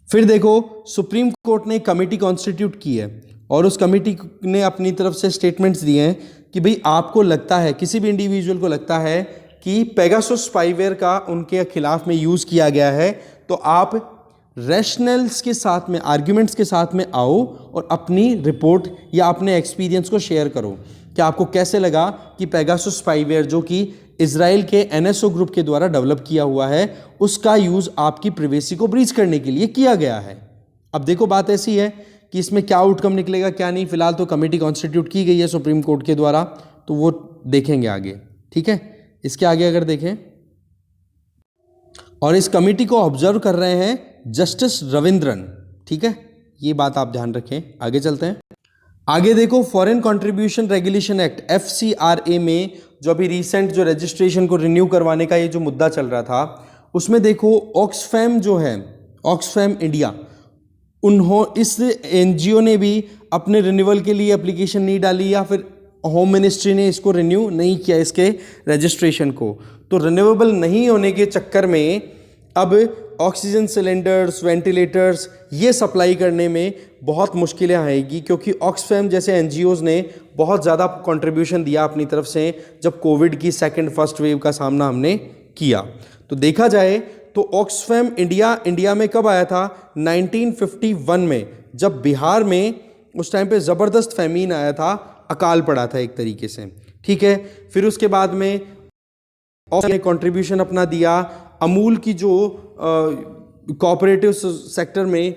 [SPEAKER 1] फिर देखो सुप्रीम कोर्ट ने कमेटी कॉन्स्टिट्यूट की है और उस कमेटी ने अपनी तरफ से स्टेटमेंट्स दिए हैं कि भाई आपको लगता है, किसी भी इंडिविजुअल को लगता है कि पेगासस स्पाईवेयर का उनके खिलाफ में यूज़ किया गया है, तो आप रैशनल्स के साथ में, आर्ग्यूमेंट्स के साथ में आओ और अपनी रिपोर्ट या अपने एक्सपीरियंस को शेयर करो कि आपको कैसे लगा कि पेगासस स्पाईवेयर जो कि इजराइल के NSO ग्रुप के द्वारा डेवलप किया हुआ है उसका यूज़ आपकी प्राइवेसी को ब्रीच करने के लिए किया गया है। अब देखो बात ऐसी है कि इसमें क्या आउटकम निकलेगा क्या नहीं। फिलहाल तो कमेटी कॉन्स्टिट्यूट की गई है सुप्रीम कोर्ट के द्वारा, तो वो देखेंगे आगे, ठीक है। इसके आगे अगर देखें, और इस कमेटी को ऑब्जर्व कर रहे हैं जस्टिस रविंद्रन, ठीक है, ये बात आप ध्यान रखें। आगे चलते हैं। आगे देखो foreign contribution regulation act FCRA में जो अभी रिसेंट जो रजिस्ट्रेशन को रिन्यू करवाने का ये जो मुद्दा चल रहा था, उसमें देखो ऑक्सफैम जो है, ऑक्सफैम इंडिया, इस NGO ने भी अपने रिन्यूअल के लिए एप्लीकेशन नहीं डाली या फिर होम मिनिस्ट्री ने इसको रिन्यू नहीं किया इसके रजिस्ट्रेशन को। तो रिन्यूएबल नहीं होने के चक्कर में अब ऑक्सीजन सिलेंडर्स, वेंटिलेटर्स ये सप्लाई करने में बहुत मुश्किलें आएगी, क्योंकि ऑक्सफैम जैसे एनजीओज़ ने बहुत ज़्यादा कंट्रीब्यूशन दिया अपनी तरफ से जब कोविड की सेकंड फर्स्ट वेव का सामना हमने किया। तो देखा जाए तो ऑक्सफैम इंडिया में कब आया था? 1951 में, जब बिहार में उस टाइम पे ज़बरदस्त फैमीन आया था, अकाल पड़ा था एक तरीके से, ठीक है। फिर उसके बाद में ऑक्सफैम ने कंट्रीब्यूशन अपना दिया। अमूल की जो कोऑपरेटिव सेक्टर में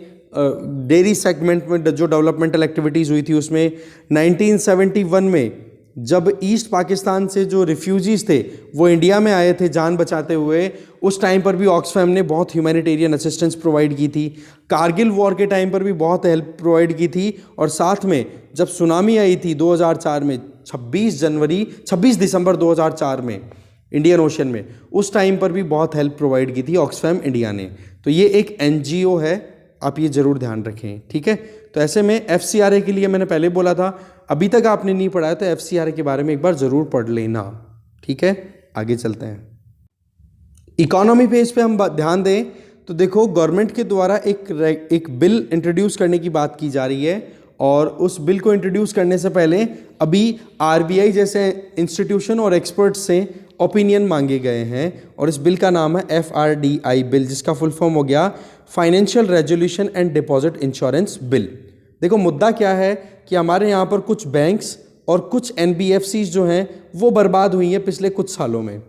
[SPEAKER 1] डेयरी सेगमेंट में जो डेवलपमेंटल एक्टिविटीज़ हुई थी उसमें 1971 में जब ईस्ट पाकिस्तान से जो रिफ्यूजीज़ थे वो इंडिया में आए थे जान बचाते हुए, उस टाइम पर भी ऑक्सफैम ने बहुत ह्यूमैनिटेरियन असिस्टेंस प्रोवाइड की थी। कारगिल वॉर के टाइम पर भी बहुत हेल्प प्रोवाइड की थी। और साथ में जब सुनामी आई थी 2004 में, 26 दिसंबर 2004 में इंडियन ओशन में, उस टाइम पर भी बहुत हेल्प प्रोवाइड की थी ऑक्सफैम इंडिया ने। तो ये एक एनजीओ है, आप ये ज़रूर ध्यान रखें, ठीक है। तो ऐसे में एफसीआरए के लिए मैंने पहले बोला था, अभी तक आपने नहीं पढ़ा है तो एफसीआरए के बारे में एक बार ज़रूर पढ़ लेना, ठीक है। आगे चलते हैं। इकोनॉमी पेज पे हम ध्यान दें तो देखो, गवर्नमेंट के द्वारा एक बिल इंट्रोड्यूस करने की बात की जा रही है, और उस बिल को इंट्रोड्यूस करने से पहले अभी आरबीआई जैसे इंस्टीट्यूशन और एक्सपर्ट्स से ओपिनियन मांगे गए हैं। और इस बिल का नाम है एफआरडीआई बिल, जिसका फुल फॉर्म हो गया financial resolution and deposit insurance bill. देखो मुद्दा क्या है कि हमारे यहाँ पर कुछ बैंक्स और कुछ एनबीएफसीज जो हैं वो बर्बाद हुई हैं पिछले कुछ सालों में,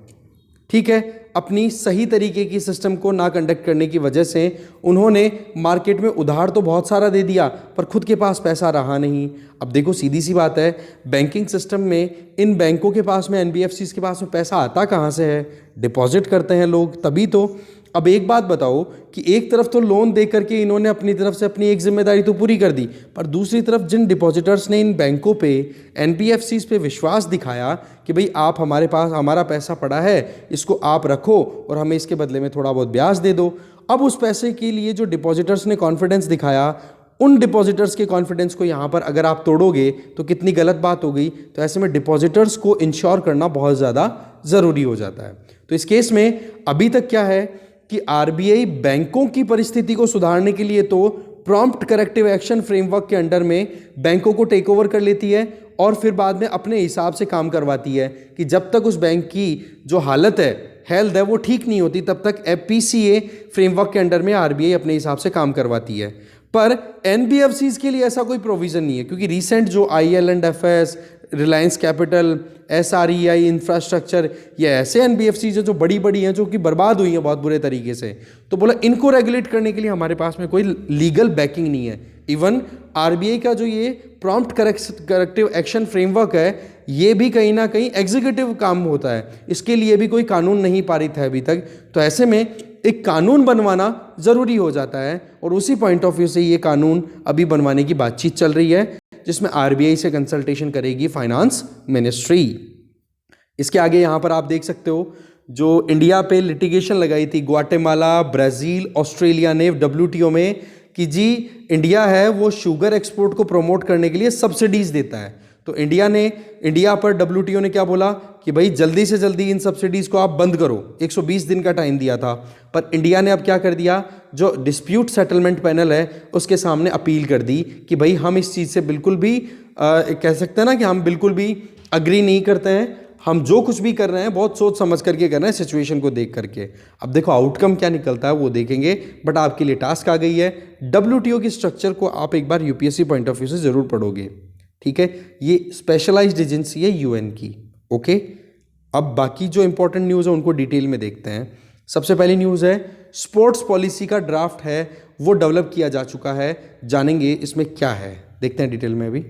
[SPEAKER 1] ठीक है। अपनी सही तरीके की सिस्टम को ना कंडक्ट करने की वजह से उन्होंने मार्केट में उधार तो बहुत सारा दे दिया, पर खुद के पास पैसा रहा नहीं। अब देखो सीधी सी बात है, बैंकिंग सिस्टम में इन बैंकों के पास में, एनबीएफसीज के पास में पैसा आता कहाँ से है? डिपॉजिट करते हैं लोग, तभी तो। अब एक बात बताओ कि एक तरफ तो लोन दे करके इन्होंने अपनी तरफ से अपनी एक जिम्मेदारी तो पूरी कर दी, पर दूसरी तरफ जिन डिपॉजिटर्स ने इन बैंकों पे, एनबीएफसीज पे विश्वास दिखाया कि भाई आप हमारे पास, हमारा पैसा पड़ा है, इसको आप रखो और हमें इसके बदले में थोड़ा बहुत ब्याज दे दो। अब उस पैसे के लिए जो डिपॉजिटर्स ने कॉन्फिडेंस दिखाया, उन डिपॉजिटर्स के कॉन्फिडेंस को यहाँ पर अगर आप तोड़ोगे तो कितनी गलत बात हो गई। तो ऐसे में डिपॉजिटर्स को इंश्योर करना बहुत ज़्यादा ज़रूरी हो जाता है। तो इस केस में अभी तक क्या है कि आरबीआई बैंकों की परिस्थिति को सुधारने के लिए तो प्रॉम्प्ट करेक्टिव एक्शन फ्रेमवर्क के अंडर में बैंकों को टेक ओवर कर लेती है, और फिर बाद में अपने हिसाब से काम करवाती है कि जब तक उस बैंक की जो हालत है, हेल्थ है, वो ठीक नहीं होती, तब तक एफपीसीए फ्रेमवर्क के अंडर में आरबीआई अपने हिसाब से काम करवाती है। पर एनबीएफसीज के लिए ऐसा कोई प्रोविज़न नहीं है, क्योंकि रिसेंट जो आईएल&एफएस, रिलायंस कैपिटल, एसआरईआई इंफ्रास्ट्रक्चर, ये ऐसे एनबीएफसीज जो बड़ी बड़ी हैं, जो कि बर्बाद हुई हैं बहुत बुरे तरीके से, तो बोला इनको रेगुलेट करने के लिए हमारे पास में कोई लीगल बैकिंग नहीं है। इवन आरबीआई का जो ये प्रॉम्प्ट करेक्टिव एक्शन फ्रेमवर्क है, ये भी कहीं ना कहीं एग्जीक्यूटिव काम होता है, इसके लिए भी कोई कानून नहीं पारित है अभी तक। तो ऐसे में एक कानून बनवाना ज़रूरी हो जाता है, और उसी पॉइंट ऑफ व्यू से ये कानून अभी बनवाने की बातचीत चल रही है, जिसमें आरबीआई से कंसल्टेशन करेगी फाइनेंस मिनिस्ट्री। इसके आगे यहाँ पर आप देख सकते हो, जो इंडिया पे लिटिगेशन लगाई थी ग्वाटेमाला, ब्राज़ील, ऑस्ट्रेलिया ने डब्ल्यूटीओ में, कि जी इंडिया है वो शुगर एक्सपोर्ट को प्रमोट करने के लिए सब्सिडीज़ देता है। तो इंडिया पर डब्ल्यूटीओ ने क्या बोला कि भाई जल्दी से जल्दी इन सब्सिडीज़ को आप बंद करो। 120 दिन का टाइम दिया था, पर इंडिया ने अब क्या कर दिया, जो डिस्प्यूट सेटलमेंट पैनल है उसके सामने अपील कर दी कि भाई हम इस चीज़ से बिल्कुल भी कह सकते हैं ना कि हम बिल्कुल भी अग्री नहीं करते हैं, हम जो कुछ भी कर रहे हैं बहुत सोच समझ करके कर रहे हैं, सिचुएशन को देख करके। अब देखो आउटकम क्या निकलता है वो देखेंगे, बट आपके लिए टास्क आ गई है, डब्ल्यूटीओ की स्ट्रक्चर को आप एक बार यूपीएससी पॉइंट ऑफ व्यू से ज़रूर पढ़ोगे, ठीक है। ये स्पेशलाइज्ड एजेंसी है यूएन की, ओके। अब बाकी जो इंपॉर्टेंट न्यूज़ है उनको डिटेल में देखते हैं। सबसे पहली न्यूज़ है, स्पोर्ट्स पॉलिसी का ड्राफ्ट है वो डेवलप किया जा चुका है, जानेंगे इसमें क्या है, देखते हैं डिटेल में। अभी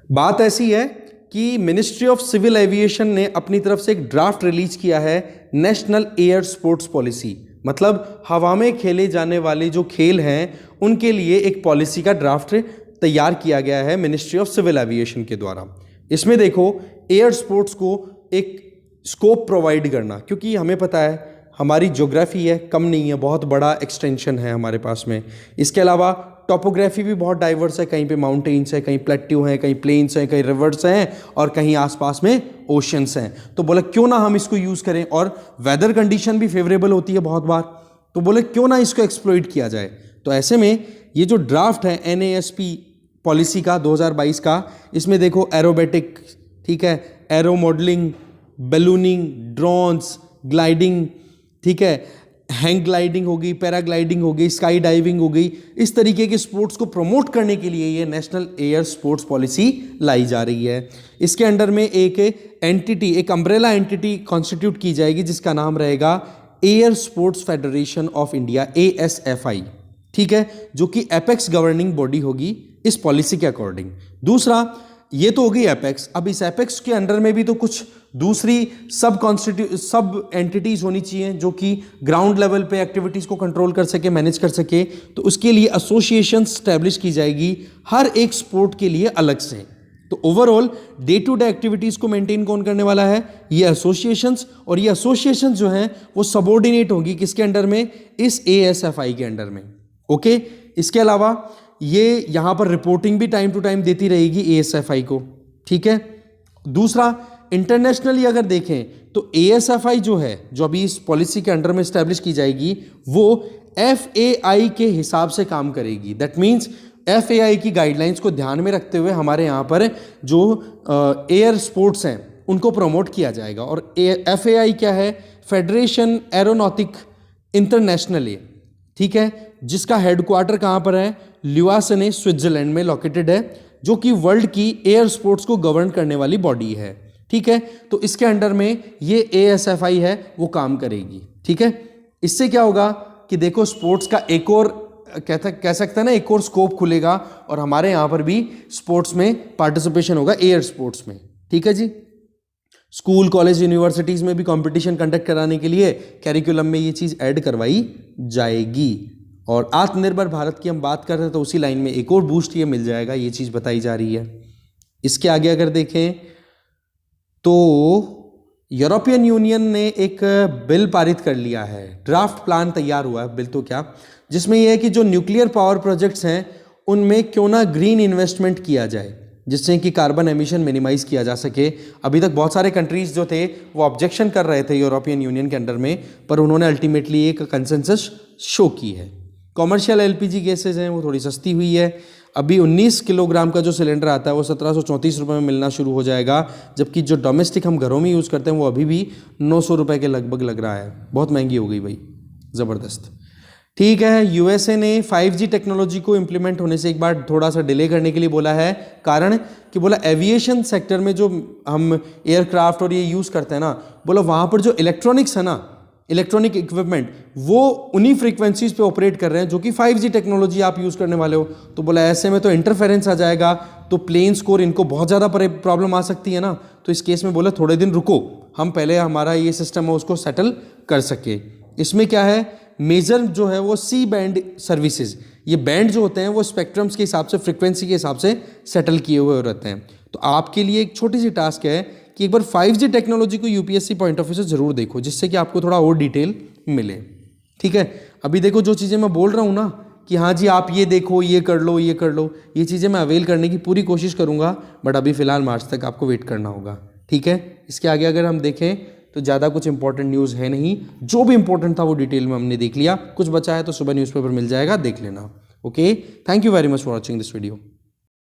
[SPEAKER 1] बात ऐसी है कि मिनिस्ट्री ऑफ सिविल एविएशन ने अपनी तरफ से एक ड्राफ्ट रिलीज किया है, नेशनल एयर स्पोर्ट्स पॉलिसी, मतलब हवा में खेले जाने वाले जो खेल हैं उनके लिए एक पॉलिसी का ड्राफ्ट तैयार किया गया है मिनिस्ट्री ऑफ सिविल एविएशन के द्वारा। इसमें देखो एयर स्पोर्ट्स को एक स्कोप प्रोवाइड करना, क्योंकि हमें पता है हमारी ज्योग्राफी है, कम नहीं है, बहुत बड़ा एक्सटेंशन है हमारे पास में। इसके अलावा टोपोग्राफी भी बहुत डाइवर्स है, कहीं पे माउंटेन्स है, कहीं प्लेट्यू हैं, कहीं प्लेन्स हैं, कहीं रिवर्स हैं और कहीं आसपास में ओशंस हैं। तो बोला क्यों ना हम इसको यूज़ करें, और वेदर कंडीशन भी फेवरेबल होती है बहुत बार, तो बोले क्यों ना इसको एक्सप्लॉइट किया जाए। तो ऐसे में ये जो ड्राफ्ट है NASP पॉलिसी का 2022 का, इसमें देखो एरोबेटिक, ठीक है, aero modelling, ballooning, drones, gliding, ठीक है, हैंग ग्लाइडिंग होगी, पैराग्लाइडिंग होगी, स्काई डाइविंग हो गई, इस तरीके के स्पोर्ट्स को प्रमोट करने के लिए ये नेशनल एयर स्पोर्ट्स पॉलिसी लाई जा रही है। इसके अंडर में एक एंटिटी, एक अम्ब्रेला एंटिटी कॉन्स्टिट्यूट की जाएगी जिसका नाम रहेगा air sports federation of India, ASFI, ठीक है, जो कि एपेक्स गवर्निंग बॉडी होगी इस पॉलिसी के अकॉर्डिंग। दूसरा, ये तो हो गई एपेक्स, अब इस एपेक्स के अंडर में भी तो कुछ दूसरी सब एंटिटीज होनी चाहिए जो कि ग्राउंड लेवल पे एक्टिविटीज को कंट्रोल कर सके, मैनेज कर सके। तो उसके लिए एसोसिएशन स्टैब्लिश की जाएगी हर एक स्पोर्ट के लिए अलग से। तो overall day to day activities को मेंटेन कौन करने वाला है, ये एसोसिएशंस, और ये एसोसिएशंस जो हैं वो सबऑर्डिनेट होगी किसके अंडर में, इस ASFI के अंडर में। ओके, इसके अलावा ये यहां पर रिपोर्टिंग भी टाइम टू टाइम देती रहेगी ASFI को, ठीक है। दूसरा, इंटरनेशनली अगर देखें तो ASFI जो है, जो अभी इस पॉलिसी के अंडर में स्टैब्लिश की जाएगी, वो FAI के हिसाब से काम करेगी। दैट मीन्स FAI की गाइडलाइंस को ध्यान में रखते हुए हमारे यहाँ पर जो एयर स्पोर्ट्स हैं उनको प्रमोट किया जाएगा। और FAI क्या है, फेडरेशन एरोनॉटिक इंटरनेशनल है, ठीक है, जिसका हेडक्वार्टर कहाँ पर है, ल्यूआसने, स्विट्जरलैंड में लोकेटेड है, जो कि वर्ल्ड की एयर स्पोर्ट्स को गवर्न करने वाली बॉडी है, ठीक है। तो इसके अंडर में ये ASFI है वो काम करेगी, ठीक है। इससे क्या होगा कि देखो स्पोर्ट्स का एक और कह सकते हैं ना, एक और स्कोप खुलेगा और हमारे यहाँ पर भी स्पोर्ट्स में पार्टिसिपेशन होगा, एयर स्पोर्ट्स में, ठीक है जी। स्कूल, कॉलेज, यूनिवर्सिटीज में भी कंपटीशन कंडक्ट कराने के लिए कैरिकुलम में ये चीज़ ऐड करवाई जाएगी। और आत्मनिर्भर भारत की हम बात कर रहे हैं तो उसी लाइन में एक और बूस्ट ये मिल जाएगा, ये चीज़ बताई जा रही है। इसके आगे अगर देखें तो यूरोपियन यूनियन ने एक बिल पारित कर लिया है, ड्राफ्ट प्लान तैयार हुआ है, बिल तो क्या, जिसमें यह है कि जो न्यूक्लियर पावर प्रोजेक्ट्स हैं उनमें क्यों ना ग्रीन इन्वेस्टमेंट किया जाए, जिससे कि कार्बन एमिशन मिनिमाइज किया जा सके। अभी तक बहुत सारे कंट्रीज जो थे वो ऑब्जेक्शन कर रहे थे यूरोपियन यूनियन के अंडर में, पर उन्होंने अल्टीमेटली एक कंसेंसस शो की है। कॉमर्शियल LPG गैसेज हैं वो थोड़ी सस्ती हुई है। अभी 19 किलोग्राम का जो सिलेंडर आता है वो 1734 रुपये में मिलना शुरू हो जाएगा, जबकि जो डोमेस्टिक हम घरों में यूज़ करते हैं वो अभी भी 900 रुपये के लगभग लग रहा है। बहुत महंगी हो गई भाई, ज़बरदस्त। ठीक है, USA ने 5G टेक्नोलॉजी को इम्प्लीमेंट होने से एक बार थोड़ा सा डिले करने के लिए बोला है। कारण कि बोला एविएशन सेक्टर में जो हम एयरक्राफ्ट और ये यूज़ करते हैं ना, बोला वहाँ पर जो इलेक्ट्रॉनिक्स है ना, इलेक्ट्रॉनिक इक्विपमेंट, वो उन्हीं फ्रीक्वेंसीज पे ऑपरेट कर रहे हैं जो कि 5G टेक्नोलॉजी आप यूज़ करने वाले हो। तो बोला ऐसे में तो इंटरफेरेंस आ जाएगा, तो प्लेन स्कोर इनको बहुत ज़्यादा प्रॉब्लम आ सकती है ना। तो इस केस में बोला थोड़े दिन रुको, हम पहले हमारा ये सिस्टम है उसको सेटल कर सके। इसमें क्या है, मेजर जो है वो C बैंड सर्विसेज, ये बैंड जो होते हैं वो स्पेक्ट्रम्स के हिसाब से, फ्रीक्वेंसी के हिसाब से सेटल किए हुए रहते हैं। तो आपके लिए एक छोटी सी टास्क है कि एक बार 5G टेक्नोलॉजी को UPSC पॉइंट ऑफ व्यू से जरूर देखो, जिससे कि आपको थोड़ा और डिटेल मिले। ठीक है, अभी देखो जो चीज़ें मैं बोल रहा हूँ ना कि हाँ जी आप ये देखो, ये कर लो, ये कर लो, ये चीज़ें मैं अवेल करने की पूरी कोशिश करूँगा, बट अभी फ़िलहाल मार्च तक आपको वेट करना होगा। ठीक है, इसके आगे अगर हम देखें तो ज़्यादा कुछ इंपॉर्टेंट न्यूज़ है नहीं, जो भी इंपॉर्टेंट था वो डिटेल में हमने देख लिया। कुछ बचा है तो सुबह न्यूज़पेपर मिल जाएगा, देख लेना। Okay, thank you very much for watching this video.